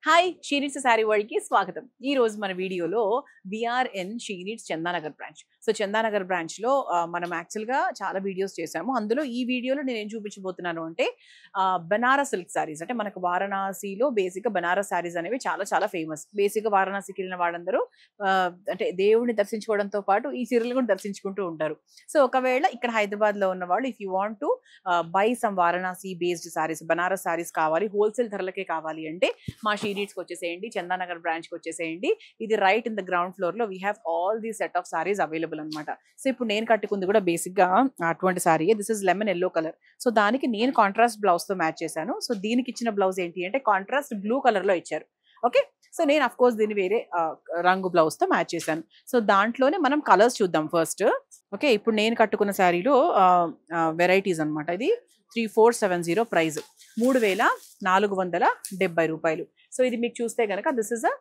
Hi షీనిట్స్ sari world కి స్వాగతం. ఈ రోజు మన వీడియోలో విఆర్ఎన్ షీనిట్స్ Chandanagar branch. So Chandanagar branch లో మనం యాక్చువల్ గా చాలా వీడియోస్ చేసాము. అందులో ఈ వీడియోలో నేను ఏం చూపించబోతున్నాను అంటే బనారస్ సిల్క్ శారీస్. అంటే మనకు వారణాసిలో బేసిక్ గా బనారస్ శారీస్ అనేవి చాలా చాలా ఫేమస్. బేసిక్ గా వారణాసికి వెళ్ళిన వాళ్ళందరూ అంటే దేవుడిని దర్శించుకోవడంతో పాటు ఈ చీరలు కూడా దర్శించుకుంటూ ఉంటారు. సో ఒకవేళ ఇక్కడ హైదరాబాద్ లో ఉన్న వాళ్ళు if you want to buy some Varanasi based saris, Banaras saris కావాలి, హోల్సేల్ ధరలకే కావాలి అంటే మా షీనిట్స్ కి వచ్చేసేయండి, చందానగర్ బ్రాంచ్ కి వచ్చేసేయండి. ఇది right in the ground floor లో we have all the set of saris available అనమాట. సో ఇప్పుడు నేను కట్టుకుంది కూడా బేసిక్ గా అటువంటి sari. This is lemon yellow colour. So దానికి నేను కాంట్రాస్ట్ బ్లౌజ్ తో మ్యాచ్ చేశాను. సో దీనికి ఇచ్చిన బ్లౌజ్ ఏంటి అంటే కాంట్రాస్ట్ బ్లూ కలర్ లో ఇచ్చారు. ఓకే, సో నేను అఫ్ కోర్స్ దీన్ని వేరే రంగు బ్లౌజ్ తో మ్యాచ్ చేశాను. సో దాంట్లోనే మనం కలర్స్ చూద్దాం ఫస్ట్. ఓకే, ఇప్పుడు నేను కట్టుకున్న శారీలో వెరైటీస్ అనమాట. ఇది 3470 ప్రైస్, 3470 రూపాయలు. సో ఇది మీకు చూస్తే కనుక this is a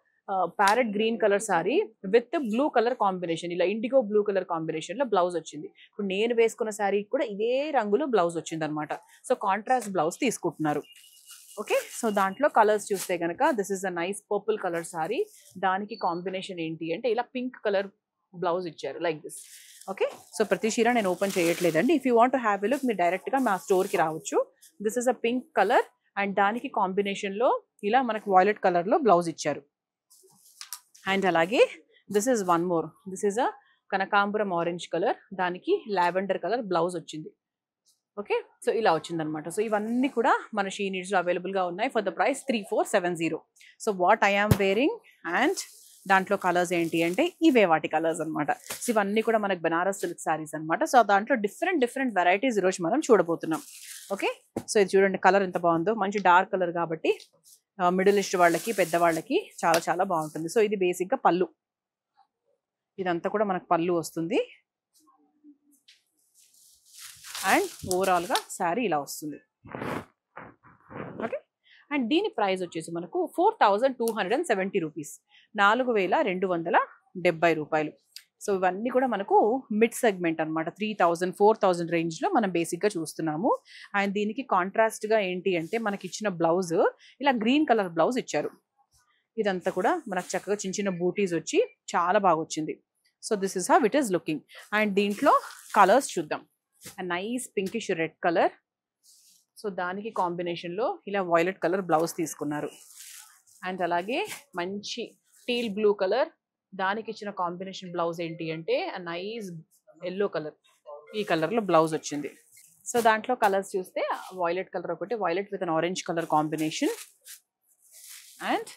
parrot green colour sorry with blue colour combination, ఇలా ఇండిగో బ్లూ కలర్ కాంబినేషన్ లో బ్లౌజ్ వచ్చింది. ఇప్పుడు నేను వేసుకున్న శారీ కూడా ఇదే రంగులో బ్లౌజ్ వచ్చింది అనమాట. సో కాంట్రాస్ట్ బ్లౌజ్ తీసుకుంటున్నారు. ఓకే, సో దాంట్లో కలర్స్ చూస్తే కనుక this is a nice purple colour sorry. దానికి కాంబినేషన్ ఏంటి అంటే ఇలా పింక్ కలర్ బ్లౌజ్ ఇచ్చారు లైక్ దిస్. ఓకే, సో ప్రతి చీర నేను ఓపెన్ చేయట్లేదండి. If you want to have a look మీరు డైరెక్ట్ గా మా స్టోర్ కి రావచ్చు. This is a pink colour and దానికి కాంబినేషన్ లో ఇలా మనకు వాయిలెట్ కలర్ లో బ్లౌజ్ ఇచ్చారు. అండ్ అలాగే this is one more, this is అ కనకాంబరం ఆరెంజ్ కలర్, దానికి లావెండర్ కలర్ బ్లౌజ్ వచ్చింది. ఓకే, సో ఇలా వచ్చింది అనమాట. సో ఇవన్నీ కూడా మన షీనిట్స్ లో అవైలబుల్ గా ఉన్నాయి for the price 3470. So what I am wearing and దాంట్లో కలర్స్ ఏంటి అంటే ఇవే వాటి కలర్స్ అనమాట. సో ఇవన్నీ కూడా మనకు బనారస్ సిల్క్ సారీస్ అనమాట. సో దాంట్లో డిఫరెంట్ వెరైటీస్ ఈరోజు మనం చూడబోతున్నాం. ఓకే, సో ఇది చూడండి కలర్ ఎంత బాగుందో, మంచి డార్క్ కలర్ కాబట్టి మిడిల్ ఈస్ట్ వాళ్ళకి పెద్దవాళ్ళకి చాలా చాలా బాగుంటుంది. సో ఇది బేసిక్గా పళ్ళు, ఇదంతా కూడా మనకు పళ్ళు వస్తుంది అండ్ ఓవరాల్ గా శారీ ఇలా వస్తుంది. ఓకే, అండ్ దీని ప్రైస్ వచ్చేసి మనకు 4270 రూపీస్, 4270 రూపాయలు. సో ఇవన్నీ కూడా మనకు మిడ్ సెగ్మెంట్ అనమాట. 3000 4000 రేంజ్ లో మనం బేసిక్ గా చూస్తున్నాము. అండ్ దీనికి కాంట్రాస్ట్ గా ఏంటి అంటే మనకి ఇచ్చిన బ్లౌజ్ ఇలా గ్రీన్ కలర్ బ్లౌజ్ ఇచ్చారు. ఇదంతా కూడా మనకు చక్కగా చిన్న చిన్న బూటీస్ వచ్చి చాలా బాగా వచ్చింది. So this is how it is looking. And దీంట్లో కలర్స్ చూద్దాం. Nice pinkish red colour, so దానికి కాంబినేషన్లో ఇలా వాయిలెట్ కలర్ బ్లౌజ్ తీసుకున్నారు. అండ్ అలాగే మంచి టీల్ బ్లూ కలర్, దానికి ఇచ్చిన కాంబినేషన్ బ్లౌజ్ ఏంటి అంటే నైస్ ఎల్లో కలర్, ఈ కలర్లో బ్లౌజ్ వచ్చింది. సో దాంట్లో కలర్స్ చూస్తే వాయిలెట్ కలర్ ఒకటి, violet with an orange colour combination and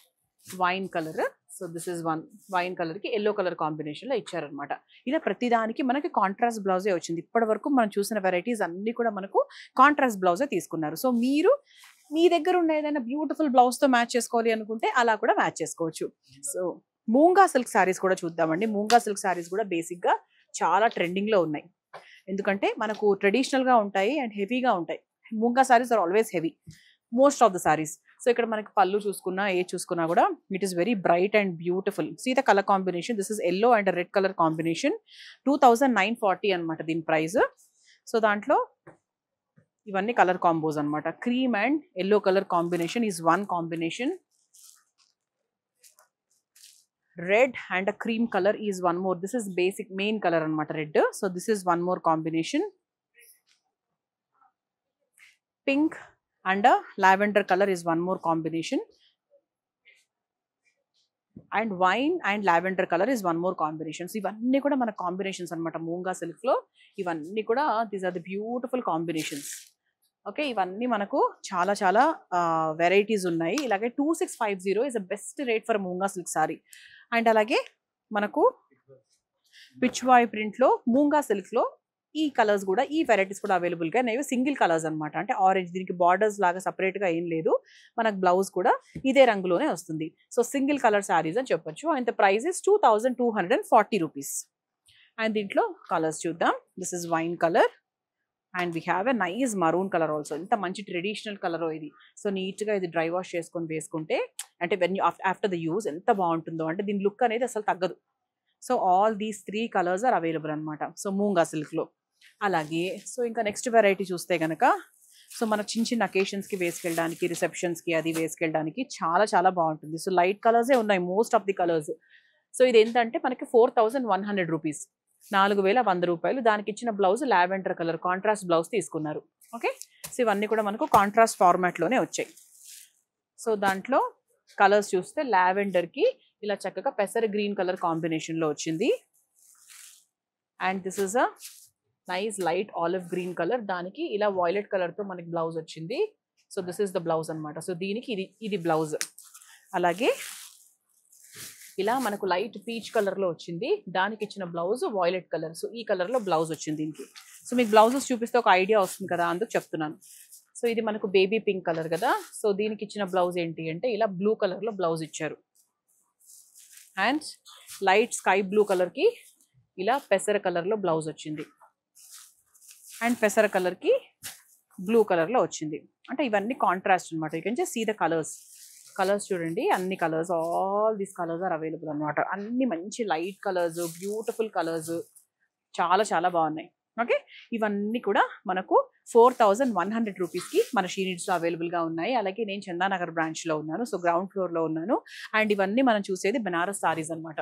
wine colour. So this is one wine colour కి ఎల్లో కలర్ కాంబినేషన్ లో ఇచ్చారనమాట. ఇలా ప్రతిదానికి మనకి కాంట్రాస్ట్ బ్లౌజే వచ్చింది. ఇప్పటి వరకు మనం చూసిన వెరైటీస్ అన్ని కూడా మనకు కాంట్రాస్ట్ బ్లౌజే తీసుకున్నారు. సో మీరు మీ దగ్గర ఉన్న ఏదైనా బ్యూటిఫుల్ బ్లౌజ్ తో మ్యాచ్ చేసుకోవాలి అనుకుంటే అలా కూడా మ్యాచ్ చేసుకోవచ్చు. సో మూంగా సిల్క్ శారీస్ కూడా చూద్దామండి. మూంగా సిల్క్ శారీస్ కూడా బేసిక్ గా చాలా ట్రెండింగ్ లో ఉన్నాయి. ఎందుకంటే మనకు ట్రెడిషనల్ గా ఉంటాయి అండ్ హెవీగా ఉంటాయి. Moonga saris are always heavy most of the saris. So ఇక్కడ మనకి పళ్ళు చూసుకున్నా ఏ చూసుకున్నా కూడా it is very bright and beautiful. See the colour combination, this is yellow and red colour combination, 2940 అనమాట దీని ప్రైస్. సో దాంట్లో ఇవన్నీ కలర్ కాంబోస్ అనమాట. Cream and yellow colour combination is one combination, red and a cream color is one more. This is basic main color anamata red. So this is one more combination. Pink and a lavender color is one more combination. And wine and lavender color is one more combination. So ivanni kuda mana combinations anamata moonga silk lo. Ivanni kuda these are the beautiful combinations. Okay, ఇవన్నీ మనకు చాలా చాలా varieties ఉన్నాయి. ఇలాగే 2650 is the best rate for మూంగా silk sorry. And అలాగే మనకు పిచ్వాయ్ ప్రింట్లో మూంగా సిల్క్లో ఈ కలర్స్ కూడా, ఈ వెరైటీస్ కూడా అవైలబుల్గా అనేవి సింగిల్ కలర్స్ అనమాట. అంటే ఆరెంజ్, దీనికి బార్డర్స్ లాగా సపరేట్గా ఏం లేదు, మనకు బ్లౌజ్ కూడా ఇదే రంగులోనే వస్తుంది. సో సింగిల్ కలర్ శారీస్ అని చెప్పొచ్చు. And the price is 2240 rupees. And దీంట్లో కలర్స్ చూద్దాం. This is wine colour and we have a nice maroon colour also. ఇంత మంచి ట్రెడిషనల్ కలర్ ఇది. సో నీట్గా ఇది డ్రై వాష్ చేసుకొని వేసుకుంటే అంటే when you after the use ఎంత బాగుంటుందో, అంటే దీని లుక్ అనేది అసలు తగ్గదు. So all these 3 colours are available అనమాట. సో మూంగా సిల్క్లో అలాగే. సో ఇంకా నెక్స్ట్ వెరైటీ చూస్తే కనుక సో మన చిన్న చిన్న అకేషన్స్కి వేసుకెళ్ళడానికి, రిసెప్షన్స్కి అది వేసుకెళ్ళడానికి చాలా చాలా బాగుంటుంది. సో లైట్ కలర్సే ఉన్నాయి most of the colours. So ఇది ఏంటంటే మనకి 4100 రూపీస్, 4100 రూపాయలు. దానికి ఇచ్చిన blouse lavender colour contrast blouse తీసుకున్నారు. ఓకే, సో ఇవన్నీ కూడా మనకు కాంట్రాస్ట్ ఫార్మాట్లోనే వచ్చాయి. సో దాంట్లో కలర్స్ చూస్తే లావెండర్కి ఇలా చక్కగా పెసర గ్రీన్ కలర్ కాంబినేషన్లో వచ్చింది. And this is a nice light olive green colour, దానికి ఇలా వాయిలెట్ కలర్తో మనకి బ్లౌజ్ వచ్చింది. So this is the blouse అనమాట. సో దీనికి ఇది బ్లౌజ్. అలాగే ఇలా మనకు లైట్ పీచ్ కలర్లో వచ్చింది, దానికి ఇచ్చిన బ్లౌజ్ వాయిలెట్ కలర్. సో ఈ కలర్లో బ్లౌజ్ వచ్చింది దీనికి. సో మీకు బ్లౌజెస్ చూపిస్తే ఒక ఐడియా వస్తుంది కదా, అందుకు చెప్తున్నాను. సో ఇది మనకు బేబీ పింక్ కలర్ కదా, సో దీనికి ఇచ్చిన బ్లౌజ్ ఏంటి అంటే ఇలా బ్లూ కలర్లో బ్లౌజ్ ఇచ్చారు. అండ్ లైట్ స్కై బ్లూ కలర్కి ఇలా పెసర కలర్లో బ్లౌజ్ వచ్చింది. అండ్ పెసర కలర్కి బ్లూ కలర్లో వచ్చింది. అంటే ఇవన్నీ కాంట్రాస్ట్ అనమాట. You can just see the colours చూడండి, అన్ని colours, all these colours are available అనమాట. అన్ని మంచి లైట్ కలర్స్, బ్యూటిఫుల్ కలర్స్, చాలా చాలా బాగున్నాయి. ఓకే, ఇవన్నీ కూడా మనకు 4100 రూపీస్కి మన షీ నీడ్స్లో అవైలబుల్గా ఉన్నాయి. అలాగే నేను చందానగర్ బ్రాంచ్లో ఉన్నాను, సో గ్రౌండ్ ఫ్లోర్లో ఉన్నాను. అండ్ ఇవన్నీ మనం చూసేది బెనారస్ సారీస్ అనమాట.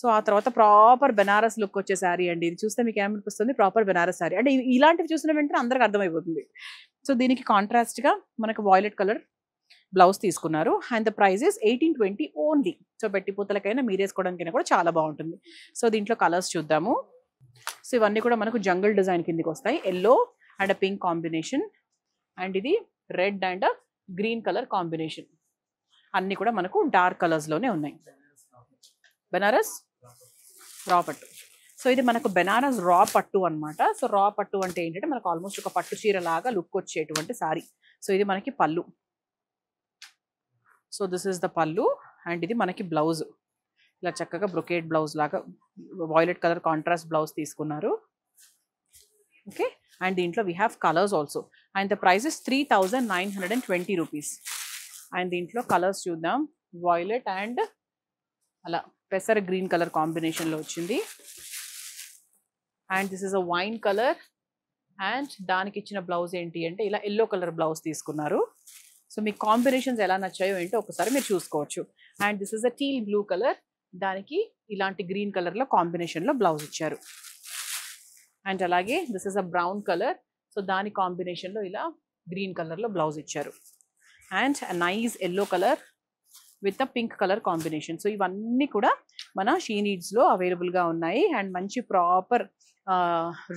సో ఆ తర్వాత ప్రాపర్ బెనారస్ లుక్ వచ్చే శారీ అండి. ఇది చూస్తే మీకు ఏమనిపిస్తుంది, ప్రాపర్ బెనారస్ శారీ అంటే ఇలాంటివి చూసిన వెంటనే అందరికి అర్థమైపోతుంది. సో దీనికి కాంట్రాస్ట్గా మనకు వాయిలెట్ కలర్ బ్లౌజ్ తీసుకున్నారు. And the price is 1820 only. So పెట్టిపోతలకైనా మీరేసుకోవడానికైనా కూడా చాలా బాగుంటుంది. సో దీంట్లో కలర్స్ చూద్దాము. సో ఇవన్నీ కూడా మనకు జంగల్ డిజైన్ కిందకి వస్తాయి. Yellow and pink combination, and ఇది red and green colour combination. అన్నీ కూడా మనకు డార్క్ కలర్స్లోనే ఉన్నాయి. బెనారస్ రా పట్టు. సో ఇది మనకు బెనారస్ రా పట్టు అనమాట. సో రా పట్టు అంటే ఏంటంటే మనకు ఆల్మోస్ట్ ఒక పట్టు చీర లాగా లుక్ వచ్చేటువంటి సారీ. సో ఇది మనకి పళ్ళు. సో దిస్ ఇస్ ద పళ్ళు. అండ్ ఇది మనకి బ్లౌజ్, ఇలా చక్కగా బ్రొకేట్ బ్లౌజ్ లాగా వాయిలెట్ కలర్ కాంట్రాస్ట్ బ్లౌజ్ తీసుకున్నారు. ఓకే, అండ్ దీంట్లో we have colours also. And the price is 3920 rupees. And దీంట్లో కలర్స్ చూద్దాం. వాయిలెట్ అండ్ అలా పెసర గ్రీన్ కలర్ కాంబినేషన్లో వచ్చింది. And this is a wine colour. And దానికి ఇచ్చిన బ్లౌజ్ ఏంటి అంటే ఇలా ఎల్లో కలర్ బ్లౌజ్ తీసుకున్నారు. సో మీకు కాంబినేషన్స్ ఎలా నచ్చాయో ఏంటో ఒకసారి మీరు చూసుకోవచ్చు. And this is a teal blue colour, దానికి ఇలాంటి గ్రీన్ కలర్లో కాంబినేషన్లో బ్లౌజ్ ఇచ్చారు. అండ్ అలాగే this is a brown colour, so దాని కాంబినేషన్లో ఇలా గ్రీన్ కలర్లో బ్లౌజ్ ఇచ్చారు. And nice yellow colour with a pink colour combination. So ఇవన్నీ కూడా మన షీ నీడ్స్లో అవైలబుల్గా ఉన్నాయి. అండ్ మంచి ప్రాపర్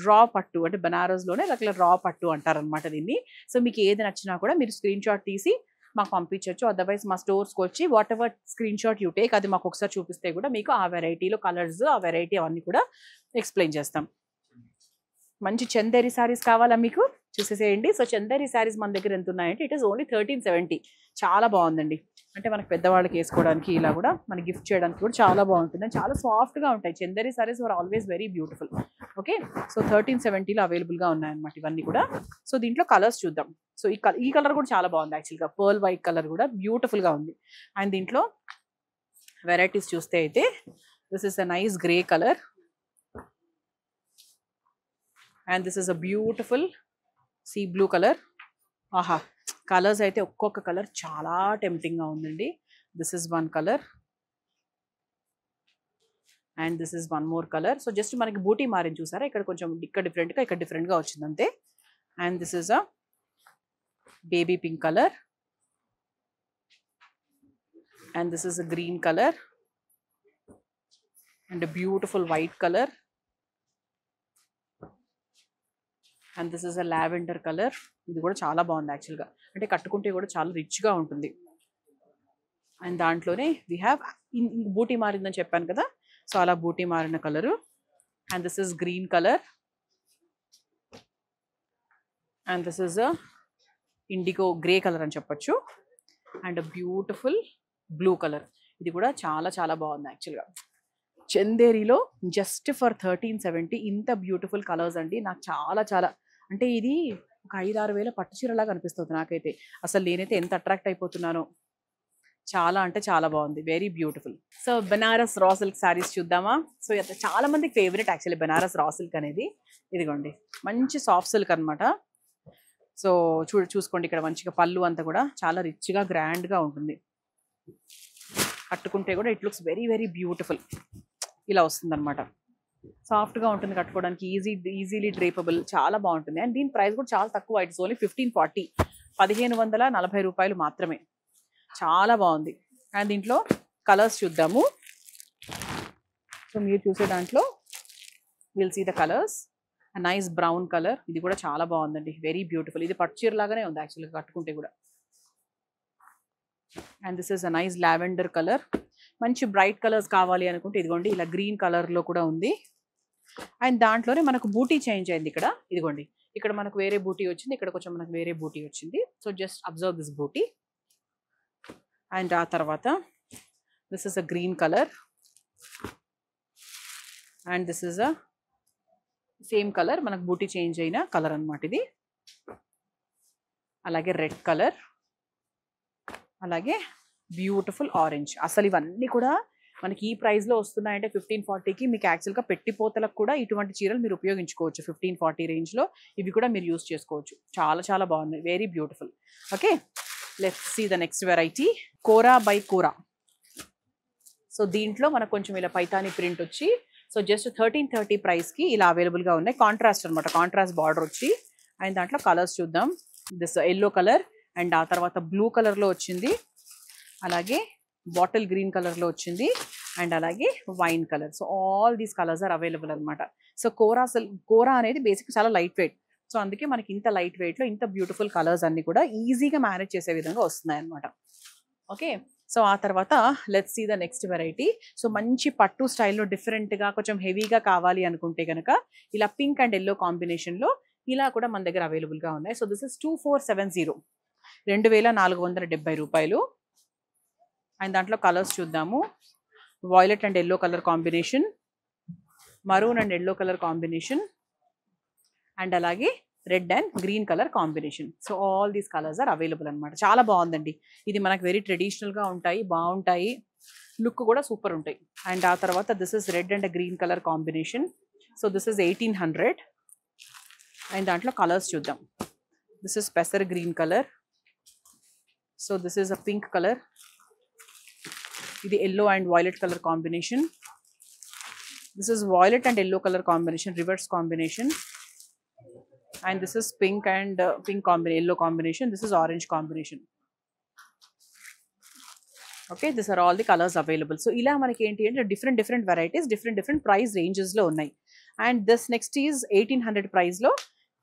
రా పట్టు అంటే బనారస్లోనే రకల రా పట్టు అంటారనమాట దీన్ని. సో మీకు ఏది నచ్చినా కూడా మీరు స్క్రీన్ షాట్ తీసి మాకు పంపించవచ్చు. అదర్వైజ్ మా స్టోర్స్కి వచ్చి what ever screen shot you take అది మాకు ఒకసారి చూపిస్తే కూడా మీకు ఆ వెరైటీలో కలర్స్, ఆ వెరైటీ అవన్నీ కూడా ఎక్స్ప్లెయిన్ చేస్తాం. మంచి చందేరి శారీస్ కావాలా మీకు, చూసేసేయండి. సో చందేరి శారీస్ మన దగ్గర ఎంత ఉన్నాయంటే ఇట్ ఈస్ ఓన్లీ 1370. చాలా బాగుందండి. అంటే మనకు పెద్దవాళ్ళకి వేసుకోవడానికి, ఇలా కూడా మనకి గిఫ్ట్ చేయడానికి కూడా చాలా బాగుంటుంది. అండ్ చాలా సాఫ్ట్గా ఉంటాయి. Chanderi saris are always very beautiful. Okay, so 1370లో అవైలబుల్గా ఉన్నాయన్నమాట ఇవన్నీ కూడా. సో దీంట్లో కలర్స్ చూద్దాం. సో ఈ కలర్ కూడా చాలా బాగుంది యాక్చువల్గా, పర్ల్ వైట్ కలర్ కూడా బ్యూటిఫుల్గా ఉంది. అండ్ దీంట్లో వెరైటీస్ చూస్తే అయితే this is a nice grey colour. And this is a beautiful sea blue colour. ఆహా, కలర్స్ అయితే ఒక్కొక్క కలర్ చాలా టెంప్టింగ్గా ఉందండి. This is one colour and this is one more colour. So just మనకి బూటీ మారిని చూసారా, ఇక్కడ కొంచెం ఇక్కడ డిఫరెంట్గా, ఇక్కడ డిఫరెంట్గా వచ్చింది అంతే. And this is a baby pink colour. And this is a green colour and beautiful white colour. And this is a lavender colour. ఇది కూడా చాలా బాగుంది యాక్చువల్గా, అంటే కట్టుకుంటే కూడా చాలా రిచ్గా ఉంటుంది. అండ్ దాంట్లోనే వీ హ్యావ్ బూటీ మారిందని చెప్పాను కదా, సో అలా బూటీ మారిన colour. And this is green colour. And this is a IndiGo grey colour అని చెప్పొచ్చు. And beautiful blue colour. ఇది కూడా చాలా చాలా బాగుంది యాక్చువల్గా. చందేరిలో జస్ట్ ఫర్ 1370 ఇంత బ్యూటిఫుల్ కలర్స్ అండి. నాకు చాలా చాలా అంటే ఇది ఒక 5-6 వేల పట్టు చీరలాగా అనిపిస్తుంది నాకైతే. అసలు నేనైతే ఎంత అట్రాక్ట్ అయిపోతున్నానో. చాలా అంటే చాలా బాగుంది, very beautiful. So Banaras raw silk saris చూద్దామా. సో చాలా మందికి favourite actually Banaras raw silk అనేది. ఇదిగోండి మంచి సాఫ్ట్ సిల్క్ అనమాట. సో చూసుకోండి ఇక్కడ మంచిగా పళ్ళు అంతా కూడా చాలా రిచ్గా గ్రాండ్గా ఉంటుంది. కట్టుకుంటే కూడా it looks very very beautiful. ఇలా వస్తుంది అనమాట. సాఫ్ట్గా ఉంటుంది కట్టుకోవడానికి, ఈజీలీ డ్రేపబుల్, చాలా బాగుంటుంది. అండ్ దీని ప్రైస్ కూడా చాలా తక్కువ. ఇట్స్ ఓన్లీ 1540, 1540 రూపాయలు మాత్రమే. చాలా బాగుంది. అండ్ దీంట్లో కలర్స్ చూద్దాము. సో మీరు చూసే దాంట్లో will see the colours. Nice brown colour, ఇది కూడా చాలా బాగుందండి, వెరీ బ్యూటిఫుల్. ఇది పట్టు చీర లాగానే ఉంది యాక్చువల్గా కట్టుకుంటే కూడా. And this is a nice lavender colour. మంచి బ్రైట్ కలర్స్ కావాలి అనుకుంటే ఇదిగోండి ఇలా గ్రీన్ కలర్లో కూడా ఉంది. అండ్ దాంట్లోనే మనకు బూటీ చేంజ్ అయింది ఇక్కడ. ఇదిగోండి ఇక్కడ మనకు వేరే బూటీ వచ్చింది, ఇక్కడ కొంచెం మనకు వేరే బూటీ వచ్చింది. సో జస్ట్ అబ్జర్వ్ దిస్ బూటీ. అండ్ ఆ తర్వాత this is a green colour. And this is a same colour, మనకు బూటీ చేంజ్ అయిన కలర్ అనమాట ఇది. అలాగే రెడ్ కలర్, అలాగే బ్యూటిఫుల్ ఆరెంజ్. అసలు ఇవన్నీ కూడా మనకి ఈ ప్రైస్లో వస్తున్నాయంటే 1540కి మీకు యాక్చువల్గా పెట్టిపోతలకు కూడా ఇటువంటి చీరలు మీరు ఉపయోగించుకోవచ్చు. 1540 రేంజ్లో ఇవి కూడా మీరు యూస్ చేసుకోవచ్చు. చాలా చాలా బాగున్నాయి, very beautiful. Okay, let's see the next variety. కోరా బై కోరా. సో దీంట్లో మనకు కొంచెం ఇలా పైతాని ప్రింట్ వచ్చి, సో జస్ట్ 1330 ప్రైస్కి ఇలా అవైలబుల్గా ఉన్నాయి. కాంట్రాస్ట్ అనమాట, కాంట్రాస్ట్ బార్డర్ వచ్చి. అండ్ దాంట్లో కలర్స్ చూద్దాం. దిస్ ఎల్లో కలర్, అండ్ ఆ తర్వాత బ్లూ కలర్లో వచ్చింది, అలాగే బాటిల్ గ్రీన్ కలర్లో వచ్చింది, అండ్ అలాగే wine colour. So all these colours are available అనమాట. సో కోరా అనేది బేసిక్ చాలా లైట్ వెయిట్. సో అందుకే మనకి ఇంత లైట్ వెయిట్లో ఇంత బ్యూటిఫుల్ కలర్స్ అన్ని కూడా ఈజీగా మేనేజ్ చేసే విధంగా వస్తున్నాయి అనమాట. ఓకే, సో ఆ తర్వాత let's see the next variety. So మంచి పట్టు స్టైల్లో డిఫరెంట్గా కొంచెం హెవీగా కావాలి అనుకుంటే కనుక ఇలా పింక్ అండ్ ఎల్లో కాంబినేషన్లో ఇలా కూడా మన దగ్గర అవైలబుల్గా ఉన్నాయి. సో దిస్ ఇస్ 2470, 2470 రూపాయలు. అండ్ దాంట్లో కలర్స్ చూద్దాము. Violet and yellow colour combination, maroon and yellow colour combination, and అలాగే red and green colour combination. So all these colours are available అనమాట. చాలా బాగుందండి. ఇది మనకు వెరీ ట్రెడిషనల్గా ఉంటాయి, బాగుంటాయి, లుక్ కూడా సూపర్ ఉంటాయి. అండ్ ఆ తర్వాత this is red and green colour combination. So this is 1800. And దాంట్లో కలర్స్ చూద్దాం. దిస్ ఇస్ పెసర్ green colour. So this is a pink colour. ఇది yellow and violet colour combination. This is violet and yellow colour combination, reverse combination. And this is pink and yellow combination. This is orange combination. Okay, these are all the colors available. So ila manaki enti ante different varieties, different price ranges lo unnai. And this next is 1800 price lo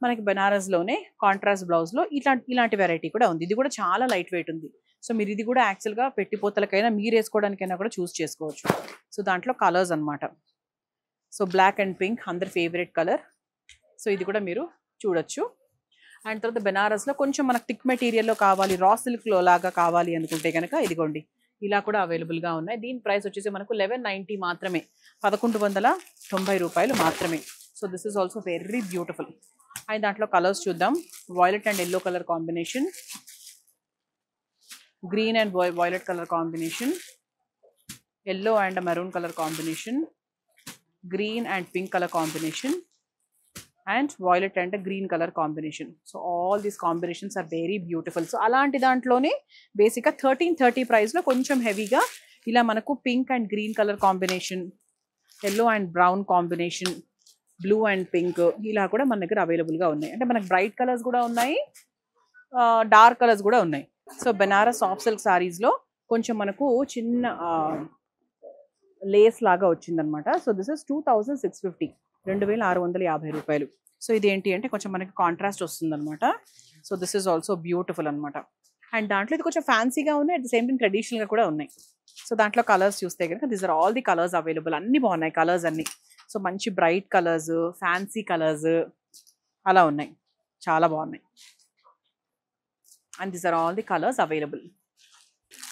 మనకి బనారస్ లోనే contrast blouse లో ఇలాంటి variety కూడా ఉంది. ఇది కూడా చాలా light weight ఉంది. సో మీరు ఇది కూడా యాక్చువల్గా పెట్టిపోతలకైనా మీరు వేసుకోవడానికైనా కూడా చూస్ చేసుకోవచ్చు. సో దాంట్లో కలర్స్ అనమాట. సో బ్లాక్ అండ్ పింక్ అందరి ఫేవరెట్ కలర్. సో ఇది కూడా మీరు చూడొచ్చు. అండ్ తర్వాత బెనారస్లో కొంచెం మనకు థిక్ మెటీరియల్లో కావాలి, రా సిల్క్లో లాగా కావాలి అనుకుంటే కనుక ఇదిగోండి ఇలా కూడా అవైలబుల్గా ఉన్నాయి. దీని ప్రైస్ వచ్చేసి మనకు 1190 మాత్రమే, 1190 రూపాయలు మాత్రమే. So this is also very beautiful. And దాంట్లో కలర్స్ చూద్దాం. Violet and yellow colour combination, green and violet colour combination, yellow and maroon colour combination, green and pink colour combination, and violet and a green color combination. So all these combinations are very beautiful. So alanti dantlone basic ga 1330 price lo koncham heavy ga ila manaku pink and green color combination, yellow and brown combination, blue and pink ila kuda మన దగ్గర available గా ఉన్నాయి. అంటే మనకు bright colours కూడా ఉన్నాయి, dark colours కూడా ఉన్నాయి. So Banaras soft silk saris లో కొంచెం మనకు చిన్న లేస్ లాగా వచ్చిందనమాట. సో దిస్ ఇస్ 2650, 2650 రూపాయలు. సో ఇది ఏంటి అంటే కొంచెం మనకి కాంట్రాస్ట్ వస్తుంది అనమాట. So this is also beautiful అనమాట. అండ్ దాంట్లో ఇది కొంచెం ఫ్యాన్సీగా ఉన్నాయి, అట్ ద సేమ్ టైం ట్రెడిషనల్గా కూడా ఉన్నాయి. సో దాంట్లో కలర్స్ చూస్తే కనుక this are all the colours available. అన్ని బాగున్నాయి కలర్స్ అన్ని. సో మంచి బ్రైట్ కలర్స్, ఫ్యాన్సీ కలర్స్ అలా ఉన్నాయి, చాలా బాగున్నాయి. And this are all the colours available.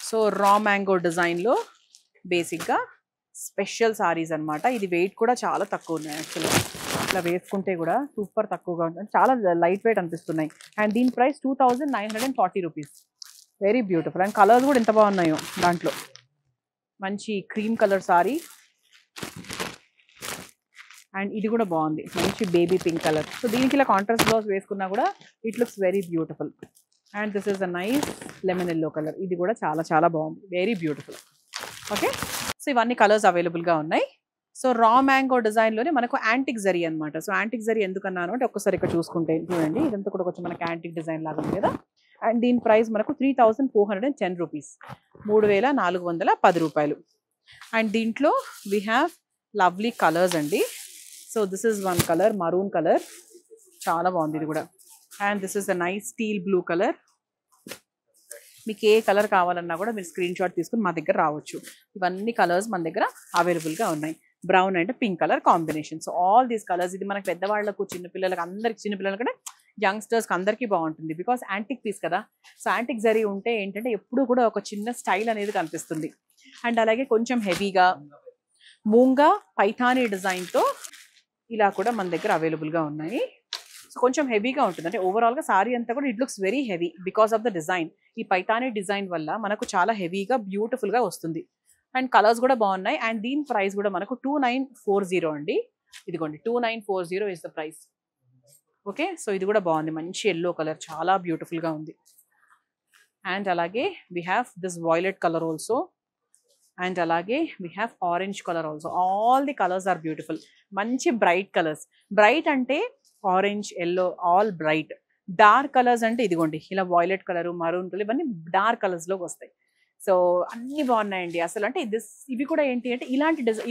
So raw mango డిజైన్లో బేసిక్గా స్పెషల్ సారీస్ అనమాట. ఇది వెయిట్ కూడా చాలా తక్కువ ఉన్నాయి యాక్చువల్గా. ఇట్లా వేసుకుంటే కూడా సూపర్ తక్కువగా ఉంటుంది, చాలా లైట్ వెయిట్ అనిపిస్తున్నాయి. అండ్ దీని price 2940 rupees. Very beautiful. And colours కూడా ఎంత బాగున్నాయో దాంట్లో. మంచి క్రీమ్ కలర్ సారీ అండ్ ఇది కూడా బాగుంది, మంచి బేబీ పింక్ కలర్. సో దీనికి ఇలా కాంట్రాస్ట్ బ్లౌజ్ వేసుకున్నా కూడా it looks very beautiful. And this is a nice lemon yellow colour. ఇది కూడా చాలా చాలా బాగుంది, వెరీ బ్యూటిఫుల్. ఓకే, సో ఇవన్నీ కలర్స్ అవైలబుల్గా ఉన్నాయి. సో రా మ్యాంగో డిజైన్లోనే మనకు యాంటిక్ జరీ అనమాట. సో యాంటిక్ జరీ ఎందుకన్నాను అంటే ఒక్కసారి ఇక్కడ చూసుకుంటే చూడండి, ఇదంతా కూడా కొంచెం మనకి యాంటిక్ డిజైన్ లాగా ఉంది కదా. అండ్ దీని ప్రైస్ మనకు 3410 రూపీస్, 3410 రూపాయలు. అండ్ దీంట్లో వీ హ్యావ్ లవ్లీ కలర్స్ అండి. So this is one colour, maroon colour, చాలా బాగుంది ఇది కూడా. And this is a nice steel blue colour. మీకు ఏ కలర్ కావాలన్నా కూడా మీరు స్క్రీన్ షాట్ తీసుకుని మా దగ్గర రావచ్చు. ఇవన్నీ కలర్స్ మన దగ్గర అవైలబుల్గా ఉన్నాయి. Brown and pink colour combination. So all these colours, ఇది మనకు పెద్దవాళ్ళకు, చిన్నపిల్లలకు, అందరికి, చిన్నపిల్లలకి కూడా, యంగ్స్టర్స్కి అందరికీ బాగుంటుంది. బికాస్ యాంటిక్ పీస్ కదా. సో యాంటిక్ జరీ ఉంటే ఏంటంటే ఎప్పుడు కూడా ఒక చిన్న స్టైల్ అనేది కనిపిస్తుంది. అండ్ అలాగే కొంచెం హెవీగా మూంగా పైథానీ డిజైన్తో ఇలా కూడా మన దగ్గర అవైలబుల్గా ఉన్నాయి. సో కొంచెం హెవీగా ఉంటుంది, అంటే ఓవరాల్గా సారీ అంతా కూడా it looks very heavy because of the design. ఈ పైథానీ డిజైన్ వల్ల మనకు చాలా హెవీగా బ్యూటిఫుల్గా వస్తుంది. అండ్ కలర్స్ కూడా బాగున్నాయి. అండ్ దీని ప్రైస్ కూడా మనకు 2940 అండి. ఇదిగోండి 2940 is the price. Okay, so ఇది కూడా బాగుంది, మంచి ఎల్లో కలర్, చాలా బ్యూటిఫుల్గా ఉంది. అండ్ అలాగే we have this violet colour also. And అలాగే we have orange colour also. All the colours are beautiful, మంచి బ్రైట్ కలర్స్. బ్రైట్ అంటే orange, yellow, all bright. Dark colours అంటే ఇదిగోండి ఇలా వాయిలెట్ కలర్, మరూన్ కలర్, ఇవన్నీ dark కలర్స్లోకి వస్తాయి. So అన్నీ బాగున్నాయండి అసలు. అంటే ఇవి కూడా ఏంటి అంటే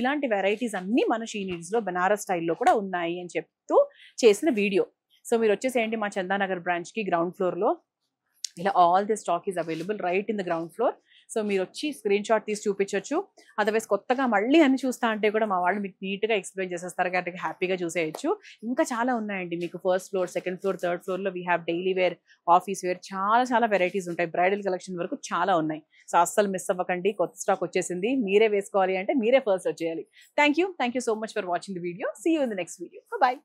ఇలాంటి వెరైటీస్ అన్నీ మన షీ నీడ్స్లో బెనారస్ స్టైల్లో కూడా ఉన్నాయి అని చెప్తూ చేసిన వీడియో. సో మీరు వచ్చేసి ఏంటి మా చందానగర్ బ్రాంచ్కి గ్రౌండ్ ఫ్లోర్లో ఇలా all the stock is available right in the ground floor. So మీరు వచ్చి స్క్రీన్ షాట్ తీసి చూపించవచ్చు. అదర్వైజ్ కొత్తగా మళ్ళీ అన్ని చూస్తా అంటే కూడా మా వాళ్ళు మీకు నీట్గా ఎక్స్ప్లెయిన్ చేసేస్తారు కాబట్టి హ్యాపీగా చూసేయచ్చు. ఇంకా చాలా ఉన్నాయండి మీకు. First floor, second floor, third ఫ్లోర్లో we have daily wear, office wear, చాలా చాలా వెరైటీస్ ఉంటాయి. బ్రైడల్ కలెక్షన్ వరకు చాలా ఉన్నాయి. సో అస్సలు మిస్ అవ్వకండి, కొత్త స్టాక్ వచ్చేసింది. మీరే వేసుకోవాలి అంటే మీరే ఫస్ట్ వచ్చేయాలి. Thank you so much for watching the video. See you in the next video. Bye.